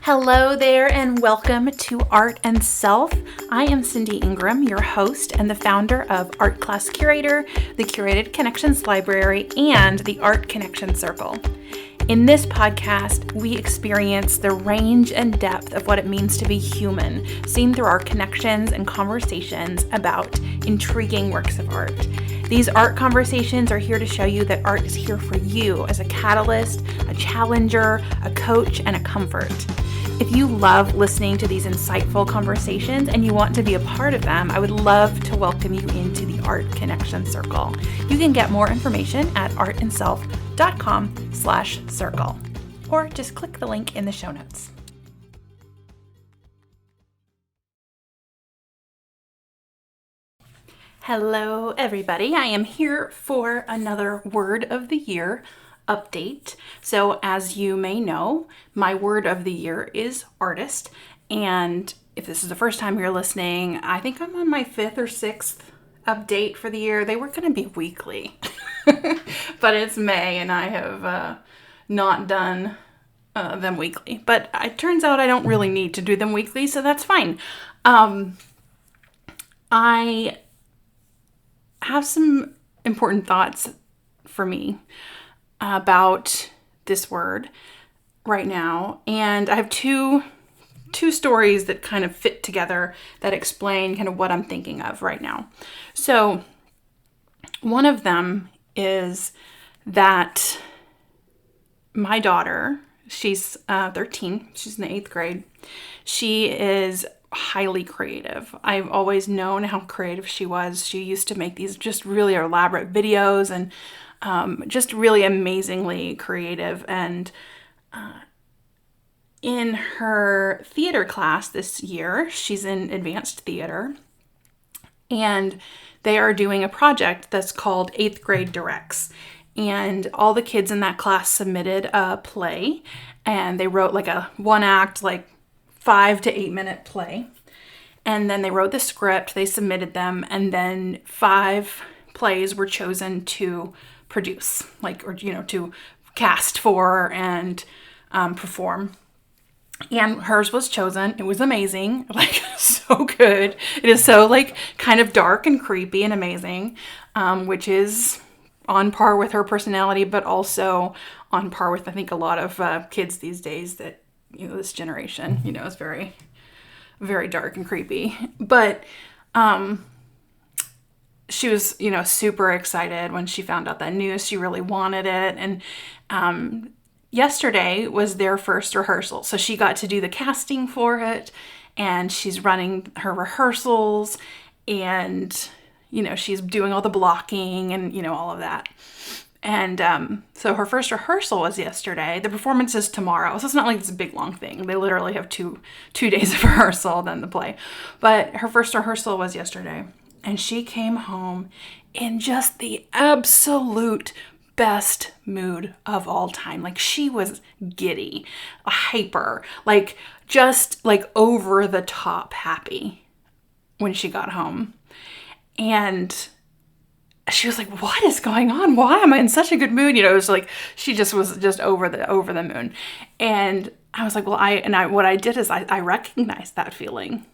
Hello there and welcome to Art and Self. I am Cindy Ingram, your host and the founder of Art Class Curator, the Curated Connections Library, and the Art Connection Circle. In this podcast, we experience the range and depth of what it means to be human, seen through our connections and conversations about intriguing works of art. These art conversations are here to show you that art is here for you as a catalyst, a challenger, a coach, and a comfort. If you love listening to these insightful conversations and you want to be a part of them, I would love to welcome you into the Art Connection Circle. You can get more information at artandself.com/circle, or just click the link in the show notes. Hello, everybody. I am here for another Word of the Year update. So as you may know, my word of the year is artist. And if this is the first time you're listening, I think I'm on my 5th or 6th update for the year. They were going to be weekly, but it's May and I have not done them weekly. But it turns out I don't really need to do them weekly, so that's fine. I have some important thoughts for me about this word right now, and I have two stories that kind of fit together that explain kind of what I'm thinking of right now. So one of them is that my daughter, she's 13, she's in the 8th grade. She is highly creative. I've always known how creative she was. She used to make these just really elaborate videos and just really amazingly creative. And in her theater class this year, she's in advanced theater, and they are doing a project that's called 8th Grade Directs. And all the kids in that class submitted a play, and they wrote like a one-act, like 5 to 8 minute play. And then they wrote the script, they submitted them, and then 5 plays were chosen to produce, to cast for and perform. And hers was chosen. It was amazing, so good. It is so kind of dark and creepy and amazing, which is on par with her personality, but also on par with, I think, a lot of kids these days that, this generation, is very, very dark and creepy. But she was, super excited when she found out that news. She really wanted it. And yesterday was their first rehearsal. So she got to do the casting for it, and she's running her rehearsals, and, she's doing all the blocking and, all of that. And so her first rehearsal was yesterday. The performance is tomorrow. So it's not like it's a big, long thing. They literally have two days of rehearsal, then the play. But her first rehearsal was yesterday. And she came home in just the absolute best mood of all time. She was giddy, hyper, just over the top happy when she got home. And she was like, what is going on? Why am I in such a good mood? It was she just was just over the moon. And I was like, well, what I did is I recognized that feeling.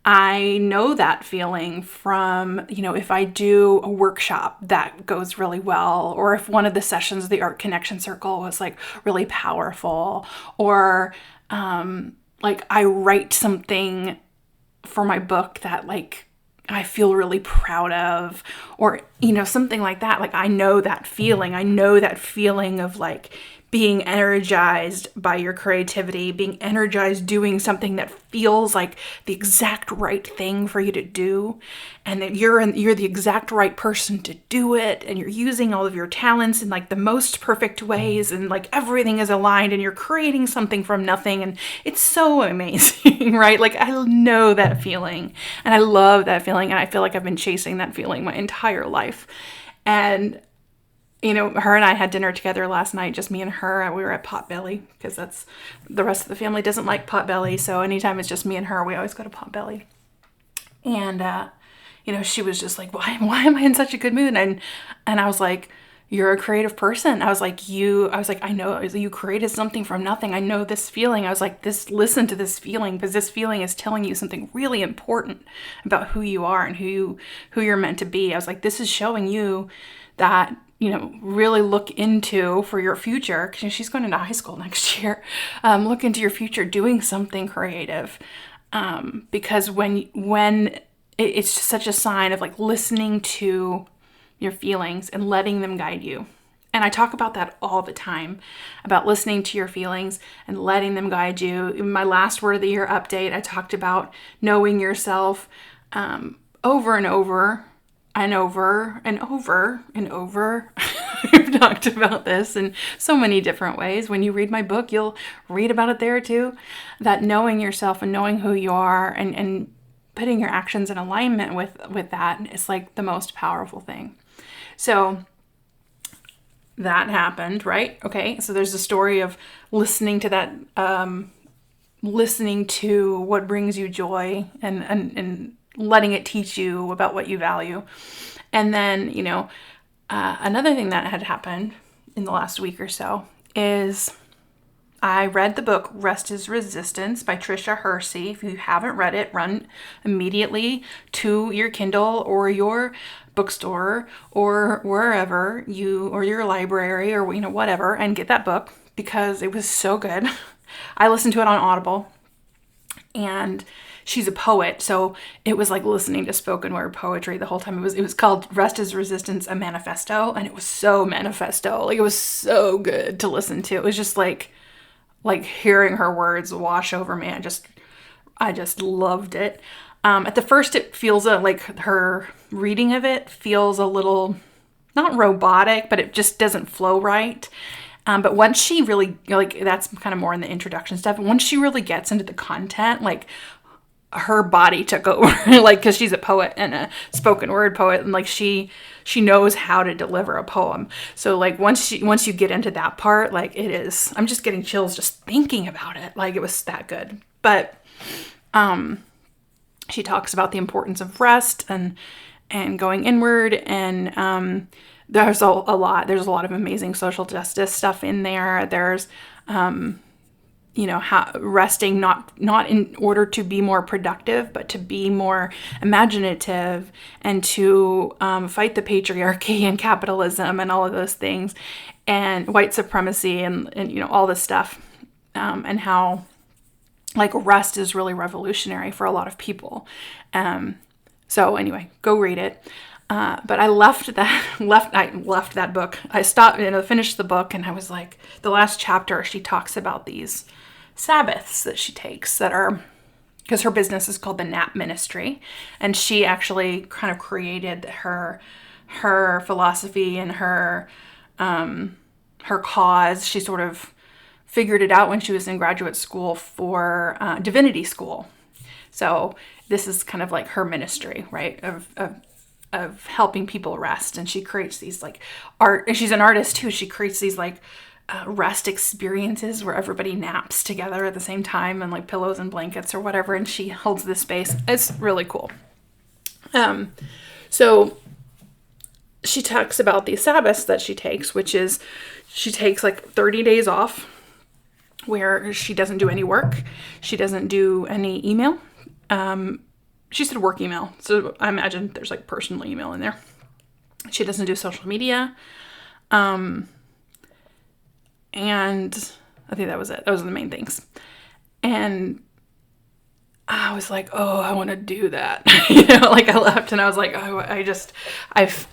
I know that feeling from, if I do a workshop that goes really well, or if one of the sessions of the Art Connection Circle was really powerful, or I write something for my book that I feel really proud of, or, something like that. I know that feeling. I know that feeling of being energized by your creativity, being energized doing something that feels like the exact right thing for you to do, and that you're the exact right person to do it, and you're using all of your talents in the most perfect ways, and everything is aligned, and you're creating something from nothing, and it's so amazing, right? I know that feeling, and I love that feeling, and I feel like I've been chasing that feeling my entire life. And her and I had dinner together last night, just me and her. We were at Potbelly because that's the rest of the family doesn't like Potbelly. So anytime it's just me and her, we always go to Potbelly. And, she was just like, why am I in such a good mood? And I was like, you're a creative person. I was like, I know you created something from nothing. I know this feeling. I was like, listen to this feeling, because this feeling is telling you something really important about who you are and who you're meant to be. I was like, this is showing you that, really look into for your future, because she's going into high school next year. Look into your future doing something creative. Because when it's just such a sign of like listening to your feelings and letting them guide you. And I talk about that all the time, about listening to your feelings and letting them guide you. In my last Word of the Year update, I talked about knowing yourself over and over and over and over and over. I've talked about this in so many different ways. When you read my book, you'll read about it there too. That knowing yourself and knowing who you are and putting your actions in alignment with that is like the most powerful thing. So that happened, right? Okay, so there's a story of listening to that, listening to what brings you joy and letting it teach you about what you value. And then, another thing that had happened in the last week or so is I read the book Rest is Resistance by Tricia Hersey. If you haven't read it, run immediately to your Kindle or your bookstore or wherever or your library or whatever, and get that book, because it was so good. I listened to it on Audible, and she's a poet, so it was like listening to spoken word poetry the whole time. It was called Rest is Resistance, a manifesto, and it was so manifesto. Like, it was so good to listen to. It was just like hearing her words wash over me. I just loved it. At the first, it feels like her reading of it feels a little, not robotic, but it just doesn't flow right. But once she really, that's kind of more in the introduction stuff. Once she really gets into the content, her body took over, because she's a poet and a spoken word poet, and she knows how to deliver a poem. So once you get into that part, it is, I'm just getting chills just thinking about it. It was that good. But she talks about the importance of rest and going inward, and there's a lot of amazing social justice stuff in there. There's how resting not in order to be more productive, but to be more imaginative and to fight the patriarchy and capitalism and all of those things, and white supremacy and all this stuff, and how rest is really revolutionary for a lot of people. So anyway, go read it. But I left that book. I stopped, finished the book, and I was like, the last chapter, she talks about these Sabbaths that she takes that are, because her business is called the Nap Ministry, and she actually kind of created her philosophy and her cause. She sort of figured it out when she was in graduate school for divinity school. So this is kind of like her ministry, right? Of helping people rest. And she creates these art, and she's an artist too. She creates these rest experiences where everybody naps together at the same time, and pillows and blankets or whatever. And she holds this space. It's really cool. So she talks about these Sabbaths that she takes, which is she takes 30 days off where she doesn't do any work. She doesn't do any email. She said work email, so I imagine there's personal email in there. She doesn't do social media. And I think that was it. Those are the main things. And I was like, oh, I want to do that. I left and I was like, oh, I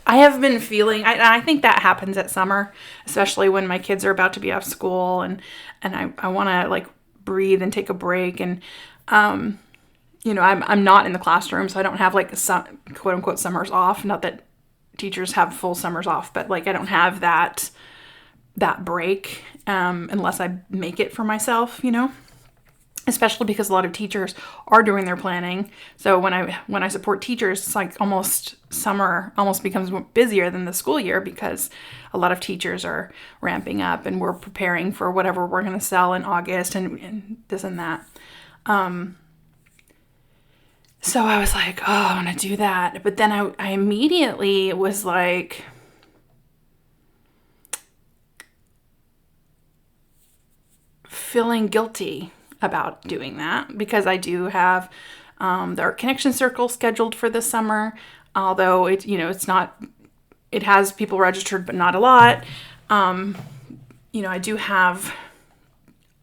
have been feeling, I think that happens at summer, especially when my kids are about to be off school, and I want to breathe and take a break. And, I'm not in the classroom, so I don't have some quote unquote summers off. Not that teachers have full summers off, but I don't have that break, unless I make it for myself, especially because a lot of teachers are doing their planning. So when I support teachers, it's summer almost becomes busier than the school year, because a lot of teachers are ramping up and we're preparing for whatever we're going to sell in August and this and that. So I was like, oh, I want to do that. But then I immediately was like, feeling guilty about doing that because I do have the Art Connection Circle scheduled for this summer, although it's not, it has people registered, but not a lot. I do have,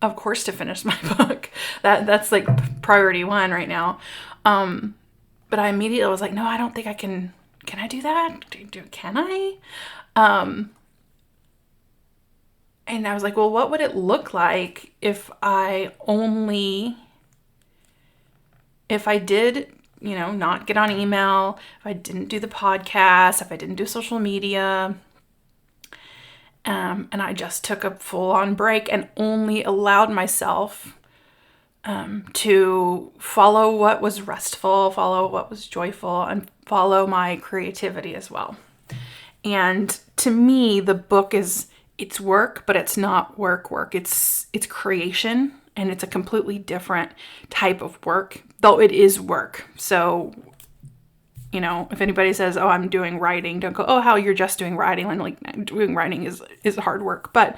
of course, to finish my book. That's like priority one right now. But I immediately was like, no, I don't think I can. Can I do that? Can I? And I was like, well, what would it look like if I did, not get on email, if I didn't do the podcast, if I didn't do social media, and I just took a full-on break and only allowed myself to follow what was restful, follow what was joyful, and follow my creativity as well. And to me, the book it's work, but it's not work. It's creation, and it's a completely different type of work, though it is work. So, if anybody says, oh, I'm doing writing, don't go, oh, how you're just doing writing. When like doing writing is hard work. But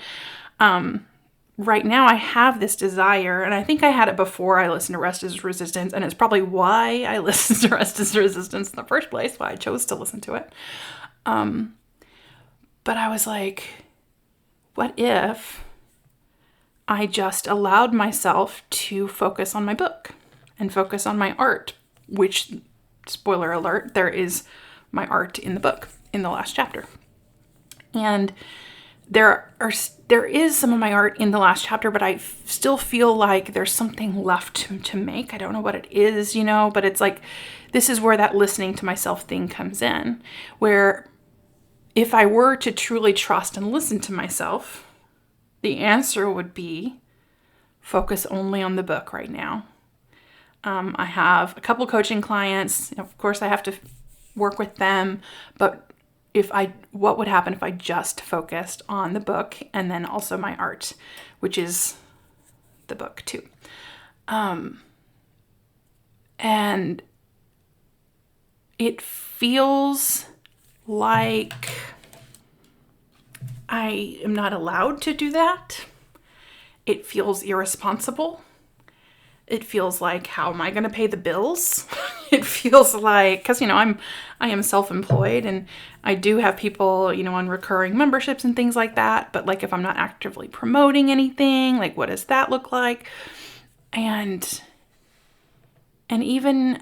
right now I have this desire, and I think I had it before I listened to Rest is Resistance, and it's probably why I listened to Rest is Resistance in the first place, why I chose to listen to it. But I was like, what if I just allowed myself to focus on my book and focus on my art, which, spoiler alert, there is my art in the book in the last chapter. And there is some of my art in the last chapter, but I still feel like there's something left to make. I don't know what it is, but it's like, this is where that listening to myself thing comes in, where if I were to truly trust and listen to myself, the answer would be focus only on the book right now. I have a couple coaching clients. Of course, I have to work with them, but what would happen if I just focused on the book and then also my art, which is the book too. And it feels like I am not allowed to do that. It feels irresponsible. It feels like, how am I going to pay the bills? It feels like, because, I am self-employed, and I do have people, on recurring memberships and things like that. But like, if I'm not actively promoting anything, like, what does that look like? And even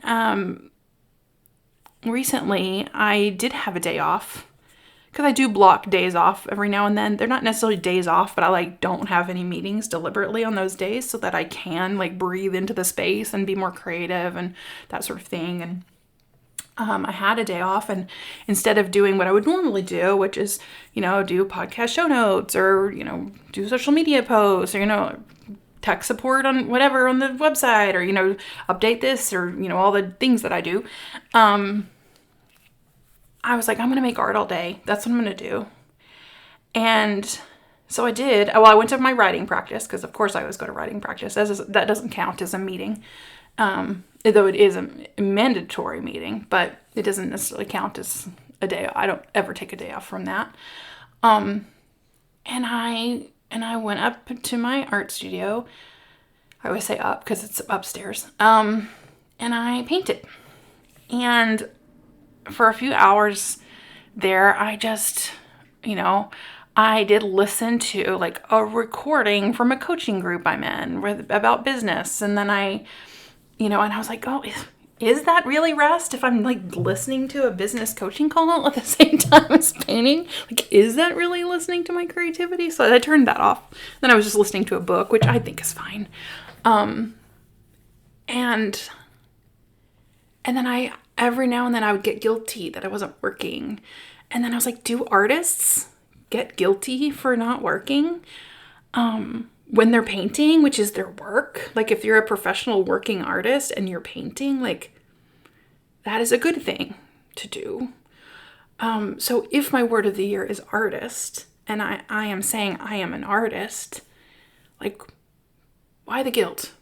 recently, I did have a day off, because I do block days off every now and then. They're not necessarily days off, but I don't have any meetings deliberately on those days so that I can breathe into the space and be more creative and that sort of thing. And I had a day off, and instead of doing what I would normally do, which is, do podcast show notes or, do social media posts or, tech support on whatever on the website, or, update this, or, all the things that I do, I was like, I'm going to make art all day. That's what I'm going to do. And so I did. Well, I went to my writing practice, because of course I always go to writing practice. That doesn't count as a meeting, though it is a mandatory meeting, but it doesn't necessarily count as a day. I don't ever take a day off from that. And I went up to my art studio. I always say up because it's upstairs. And I painted. And for a few hours there, I just, I did listen to a recording from a coaching group I'm in about business. And then and I was like, oh, is that really rest if I'm listening to a business coaching call at the same time as painting? Is that really listening to my creativity? So I turned that off. Then I was just listening to a book, which I think is fine. And then every now and then I would get guilty that I wasn't working. And then I was like, do artists get guilty for not working when they're painting, which is their work? If you're a professional working artist and you're painting, that is a good thing to do. So if my word of the year is artist, and I am saying I am an artist, why the guilt?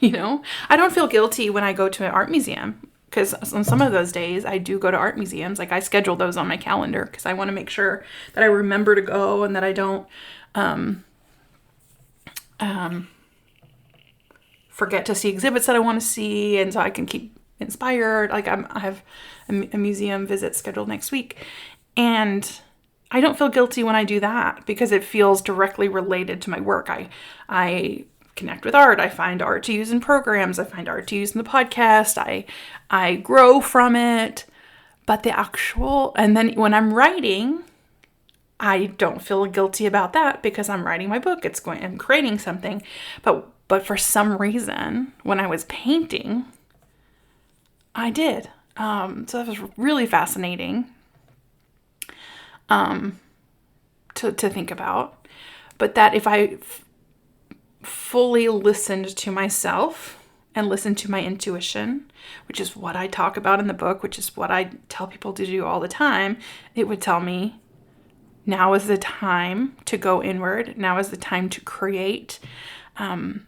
I don't feel guilty when I go to an art museum, because on some of those days I do go to art museums. I schedule those on my calendar because I want to make sure that I remember to go and that I don't forget to see exhibits that I want to see, and so I can keep inspired. Like I have a museum visit scheduled next week, and I don't feel guilty when I do that because it feels directly related to my work. I connect with art. I find art to use in programs. I find art to use in the podcast. I grow from it. But and then when I'm writing, I don't feel guilty about that because I'm writing my book. I'm creating something. But for some reason, when I was painting, I did. So that was really fascinating to think about. But that if I fully listened to myself and listened to my intuition, which is what I talk about in the book, which is what I tell people to do all the time, it would tell me, now is the time to go inward. Now is the time to create. I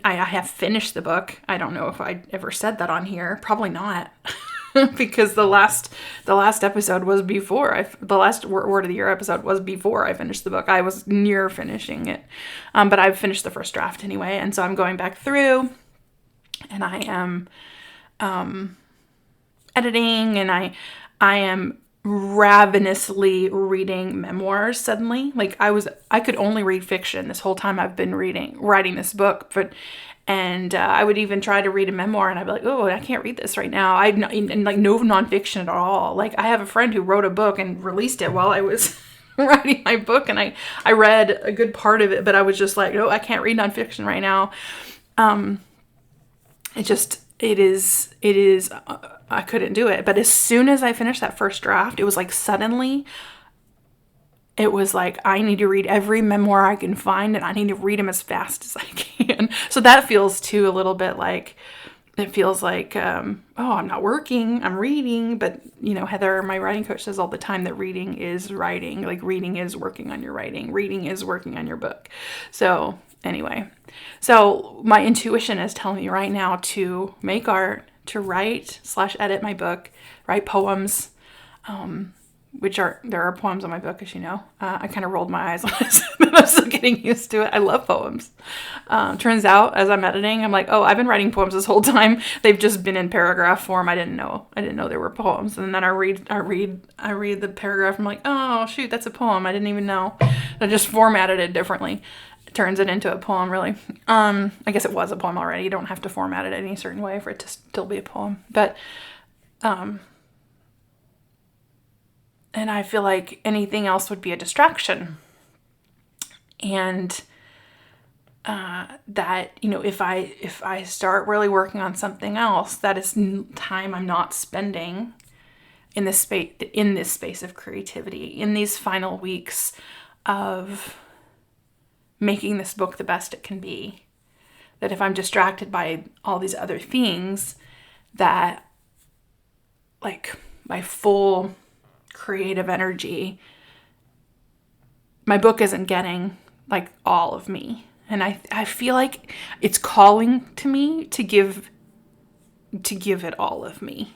have finished the book. I don't know if I ever said that on here. Probably not. Because the last episode was before the last word of the year episode was before I finished the book. I was near finishing it. But I've finished the first draft anyway. And so I'm going back through and I am editing, and I am ravenously reading memoirs suddenly. Like I could only read fiction this whole time I've been writing this book, and I would even try to read a memoir and I'd be like, oh, I can't read this right now. And like no nonfiction at all. Like I have a friend who wrote a book and released it while I was writing my book, and I read a good part of it, but I was just like, no, I can't read nonfiction right now. I couldn't do it. But as soon as I finished that first draft, it was like suddenly, it was like, I need to read every memoir I can find, and I need to read them as fast as I can. So that feels too a little bit like, it feels like, oh, I'm not working, I'm reading. But, Heather, my writing coach, says all the time that reading is writing. Like reading is working on your writing. Reading is working on your book. So anyway, so my intuition is telling me right now to make art, to write/edit my book, write poems, there are poems on my book, as you know. I kind of rolled my eyes on this, but I'm still getting used to it. I love poems. Turns out, as I'm editing, I'm like, oh, I've been writing poems this whole time. They've just been in paragraph form. I didn't know they were poems. And then I read the paragraph. I'm like, oh shoot, that's a poem. I didn't even know. I just formatted it differently. It turns it into a poem, really. I guess it was a poem already. You don't have to format it any certain way for it to still be a poem. But and I feel like anything else would be a distraction. And that, if I start really working on something else, that is time I'm not spending in this space of creativity, in these final weeks of making this book the best it can be. That if I'm distracted by all these other things, that like my full creative energy, my book isn't getting like all of me. And I feel like it's calling to me to give it all of me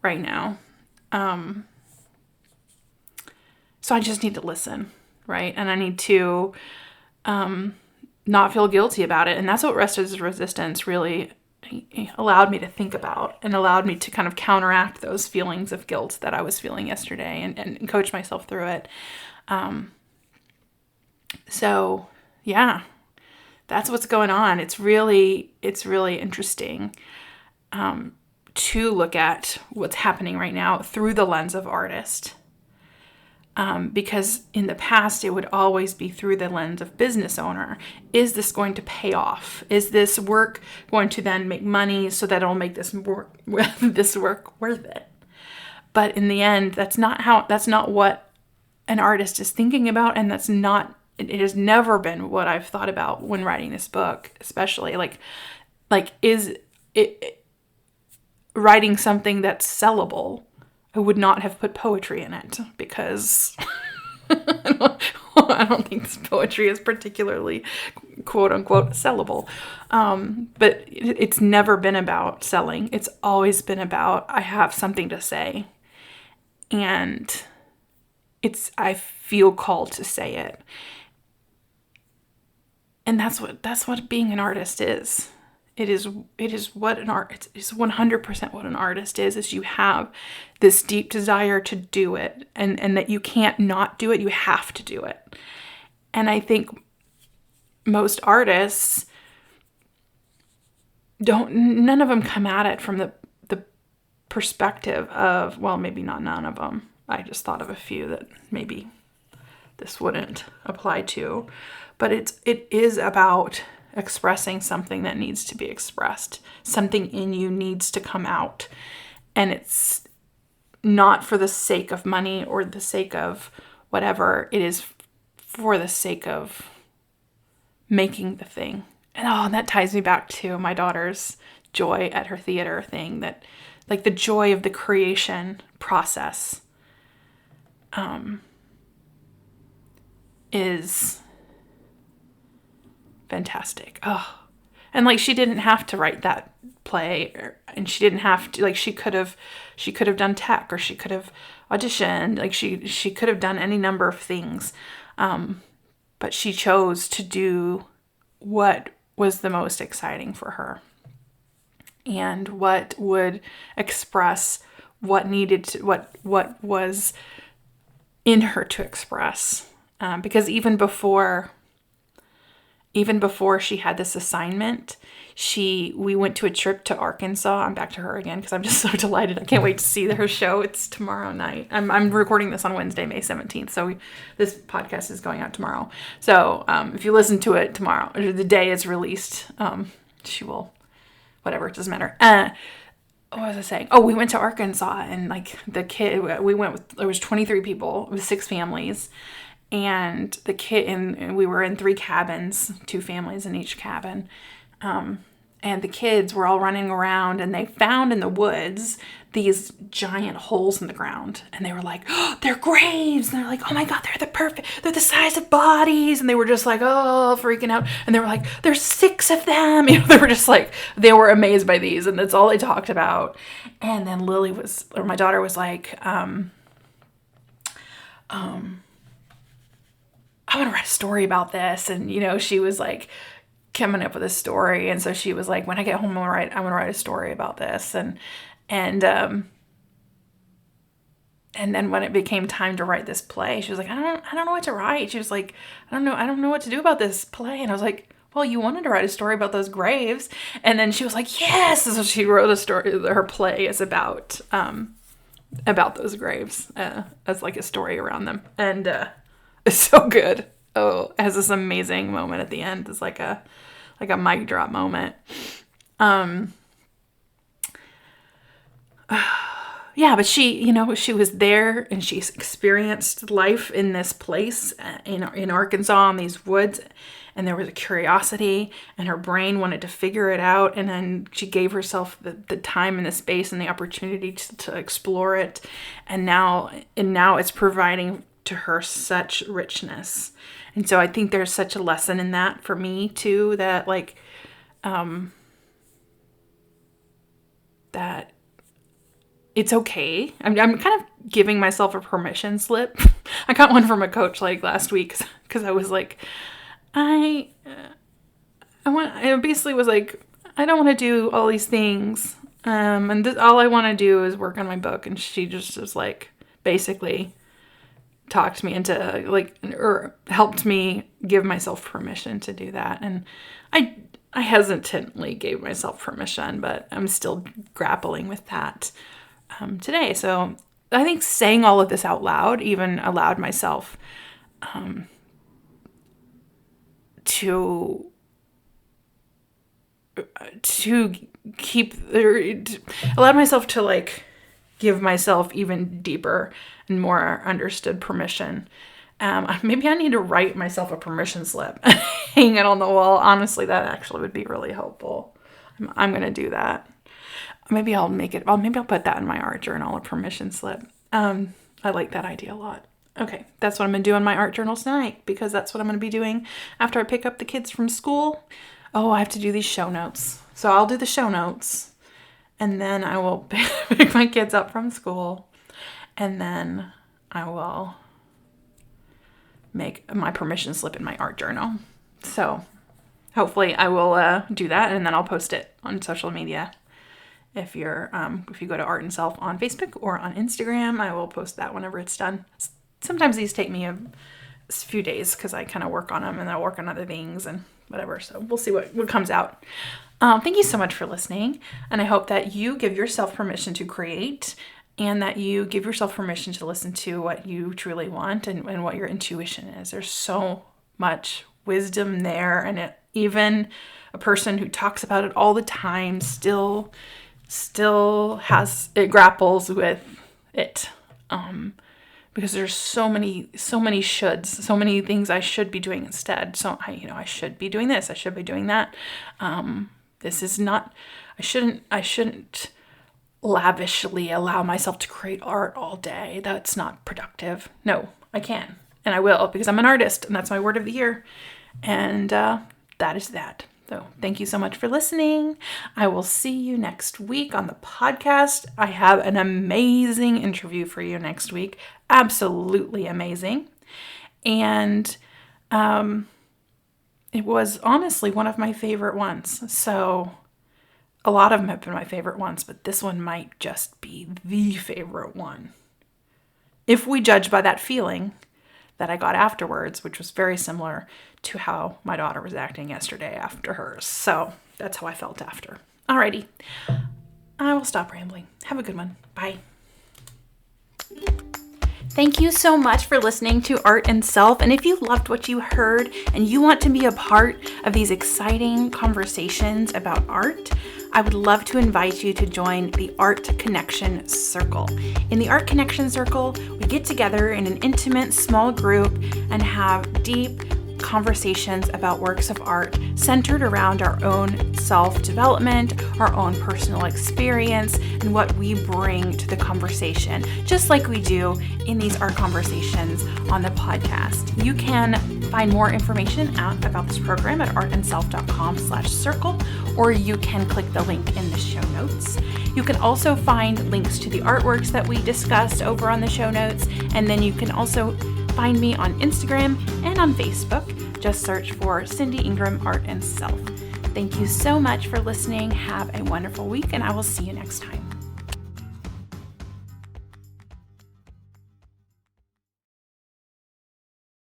right now. So I just need to listen, right? And I need to not feel guilty about it. And that's what Rest is Resistance really allowed me to think about, and allowed me to kind of counteract those feelings of guilt that I was feeling yesterday, and coach myself through it. So yeah, that's what's going on. It's really interesting to look at what's happening right now through the lens of artist. Because in the past, it would always be through the lens of business owner. Is this going to pay off? Is this work going to then make money so that it'll make this work worth it? But in the end, that's not what an artist is thinking about. And it has never been what I've thought about when writing this book, especially like is it writing something that's sellable? I would not have put poetry in it because I don't think this poetry is particularly quote unquote sellable. But it's never been about selling. It's always been about, I have something to say, and I feel called to say it. And that's what being an artist is. It is what an art, it's 100% what an artist is you have this deep desire to do it, and that you can't not do it, you have to do it. And I think most artists none of them come at it from the perspective of, well, maybe not none of them. I just thought of a few that maybe this wouldn't apply to, but it is about expressing something that needs to be expressed. Something in you needs to come out, and it's not for the sake of money or the sake of whatever. It is for the sake of making the thing. And that ties me back to my daughter's joy at her theater thing, that like the joy of the creation process is fantastic. Oh, and like she didn't have to write that play, and she didn't have to, like she could have done tech, or she could have auditioned, like she could have done any number of things, but she chose to do what was the most exciting for her, and what would express what needed to, what was in her to express. Because even before she had this assignment, we went to a trip to Arkansas. I'm back to her again because I'm just so delighted. I can't wait to see her show. It's tomorrow night. I'm recording this on Wednesday, May 17th. So this podcast is going out tomorrow. So if you listen to it tomorrow, or the day it's released, she will, whatever, it doesn't matter. What was I saying? Oh, we went to Arkansas, and like we went with, there was 23 people, it was 6 families. And the kid, and we were in 3 cabins, 2 families in each cabin. And the kids were all running around, and they found in the woods these giant holes in the ground. And they were like, oh, they're graves. And they're like, oh my God, they're the size of bodies. And they were just like, oh, freaking out. And they were like, there's 6 of them. You know, they were just like, they were amazed by these. And that's all they talked about. And then my daughter was like, I want to write a story about this. And, you know, she was like coming up with a story. And so she was like, when I get home, I want to write a story about this. And then when it became time to write this play, she was like, I don't know what to write. She was like, I don't know what to do about this play. And I was like, well, you wanted to write a story about those graves. And then she was like, yes. So she wrote a story. Her play is about those graves, as like a story around them. And, it's so good. Oh, it has this amazing moment at the end. It's like a mic drop moment. Yeah, but she was there, and she experienced life in this place in Arkansas, in these woods, and there was a curiosity, and her brain wanted to figure it out, and then she gave herself the time and the space and the opportunity to explore it, and now it's providing to her such richness. And so I think there's such a lesson in that for me too, that like that it's okay. I'm kind of giving myself a permission slip. I got one from a coach like last week because I was like, I basically was like, I don't want to do all these things, and all I want to do is work on my book. And she just was like, basically talked me into or helped me give myself permission to do that. And I hesitantly gave myself permission, but I'm still grappling with that today. So I think saying all of this out loud even allowed myself to allowed myself to like give myself even deeper and more understood permission. Maybe I need to write myself a permission slip, hang it on the wall. Honestly, that actually would be really helpful. I'm going to do that. Maybe I'll put that in my art journal, a permission slip. I like that idea a lot. Okay, that's what I'm going to do in my art journal tonight, because that's what I'm going to be doing after I pick up the kids from school. Oh, I have to do these show notes. So I'll do the show notes, and then I will pick my kids up from school, and then I will make my permission slip in my art journal. So hopefully I will do that, and then I'll post it on social media. If you go to Art and Self on Facebook or on Instagram, I will post that whenever it's done. Sometimes these take me a few days because I kind of work on them and I'll work on other things and whatever. So we'll see what comes out. Thank you so much for listening. And I hope that you give yourself permission to create and that you give yourself permission to listen to what you truly want and what your intuition is. There's so much wisdom there. And even a person who talks about it all the time still grapples with it. Because there's so many shoulds, so many things I should be doing instead. So I should be doing this. I should be doing that. This is not, I shouldn't lavishly allow myself to create art all day. That's not productive. No, I can. And I will, because I'm an artist and that's my word of the year. And that is that. So thank you so much for listening. I will see you next week on the podcast. I have an amazing interview for you next week. Absolutely amazing. And it was honestly one of my favorite ones. So a lot of them have been my favorite ones, but this one might just be the favorite one. If we judge by that feeling that I got afterwards, which was very similar to how my daughter was acting yesterday after hers. So that's how I felt after. Alrighty. I will stop rambling. Have a good one. Bye. Thank you so much for listening to Art and Self. And if you loved what you heard and you want to be a part of these exciting conversations about art, I would love to invite you to join the Art Connection Circle. In the Art Connection Circle, we get together in an intimate small group and have deep conversations about works of art centered around our own self-development, our own personal experience, and what we bring to the conversation, just like we do in these art conversations on the podcast. You can find more information out about this program at artandself.com/circle, or you can click the link in the show notes. You can also find links to the artworks that we discussed over on the show notes, and then you can also find me on Instagram and on Facebook. Just search for Cindy Ingram Art and Self. Thank you so much for listening. Have a wonderful week, and I will see you next time.